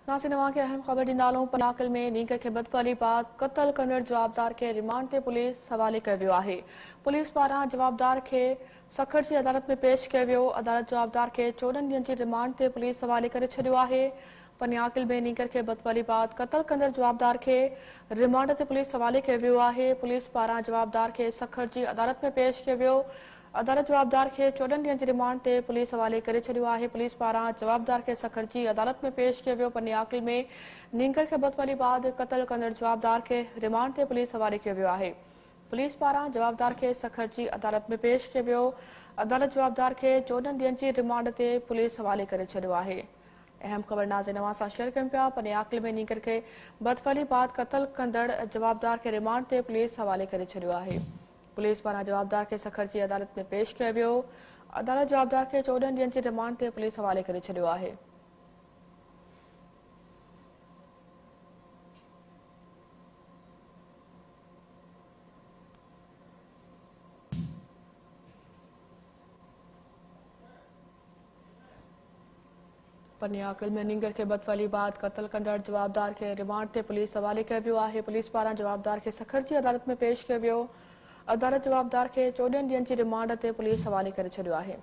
नाज़रीन नवां खे अहम ख़बर ॾींदालूं। पनाकल में नींग खे बदफली बाद क़त्ल कंदड़ जवाबदार खे रिमांड ते पुलिस हवाले कयो वियो आहे। पुलिस पारां जवाबदार खे सखर जी अदालत में पेश कयो वियो। अदालत जवाबदार खे 14 ॾींहनि जी रिमांड ते पुलिस हवाले करे छॾियो आहे। पनियाकिल में नींगर खे बदफली बाद क़त्ल कंदड़ जवाबदार खे रिमांड ते पुलिस हवाले कयो वियो आहे। पुलिस पारां जवाबदार खे सखर जी अदालत में पेश कयो वियो। अदालत जवाबदार खे 14 ॾींहनि जी रिमांड ते पुलिस हवाले करे छॾियो आहे। पुलिस पारां जवाबदार खे सखर जी अदालत में पेश कयो वियो। पनियाकिल में नींगर खे बदफली बाद क़त्ल कंदड़ जवाबदार खे रिमांड ते पुलिस हवाले कयो वियो आहे। पुलिस पारां जवाबदार खे सखर जी अदालत में पेश कयो वियो। अदालत जवाबदार खे 14 ॾींहनि जी रिमांड ते पुलिस हवाले करे छॾियो आहे। अहम ख़बर नाज़रीन नवां सां शेयर कयूं पिया। पनियाकिल में नींगर खे बदफली बाद क़त्ल कंदड़ जवाबदार खे रिमांड ते पुलिस हवाले करे छॾियो आहे। पुलिस पारां जवाबदार खे सखर जी अदालत में पेश कयो वियो। अदालत जवाबदार खे 14 ॾींहनि जी रिमांड ते पुलिस हवाले करे छॾियो आहे। पनियाकिल में नींगर खे बदफली बाद क़त्ल कंदड़ जवाबदार खे रिमांड ते पुलिस हवाले कयो वियो आहे। पुलिस पारां जवाबदार खे सखर जी अदालत में पेश कयो वियो। अदालत जवाबदार खे 14 ॾींहनि जी रिमांड ते पुलिस हवाले करे छॾियो आहे।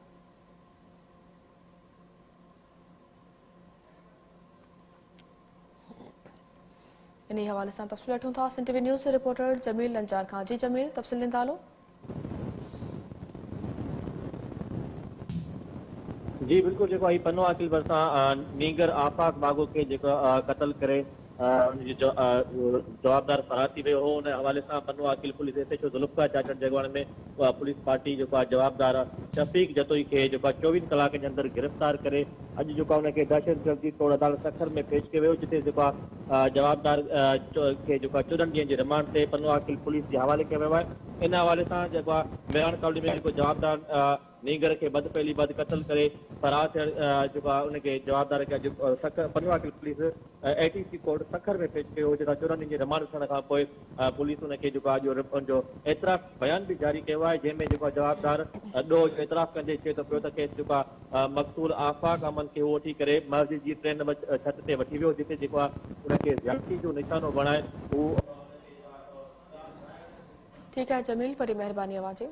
इन हवाले सां तफ़सील वठूं था Sindh TV news reporter Jameel Lanjar Khan. जी जमील, तफ़सील ॾींदालो। जी बिल्कुल जो पनवाकिल भरसा नींगर आफाक बागो के कत्ल करे जवाबदार फरार थी वियो हो। उन हवाले से पनवाकिल पुलिस एसएचओ जुल्फकार चाचड़ जगवान में पुलिस पार्टी जवाबदार शफीक जतोई के 24 कलाक के अंदर गिरफ्तार करे अज उनके दहशतगर्दी तौर अदालत सखर में पेश किया जिते जवाबदार के 14 ॾींहनि जी रिमांड से पनवाकिल पुलिस के हवाले किया वियो आहे। इन हवाले से मेरान कॉलोनी में जवाबदार नींगर के बदफैली बाद कत्ल करे फरार थियल उनके जवाबदार के पनवाकिल पुलिस एटीसी कोर्ट सखर में पेश किया जो 14 ॾींहनि जी रिमांड थियण खां पोइ पुलिस उनके जो एतराफ़ बयान भी जारी किया है जैमें जवाबदार ॾोह जो एतराफ़ कंदे चए तो पियो त खेसि मक़सूल आफाक अमन के वठी करे मस्जिद जी 3 नंबर छत ते वठी वियो जिते उनके ज़्यादती जो निशानो बणाए। ठीक है जमील, बड़ी मेहरबानी अवां जी।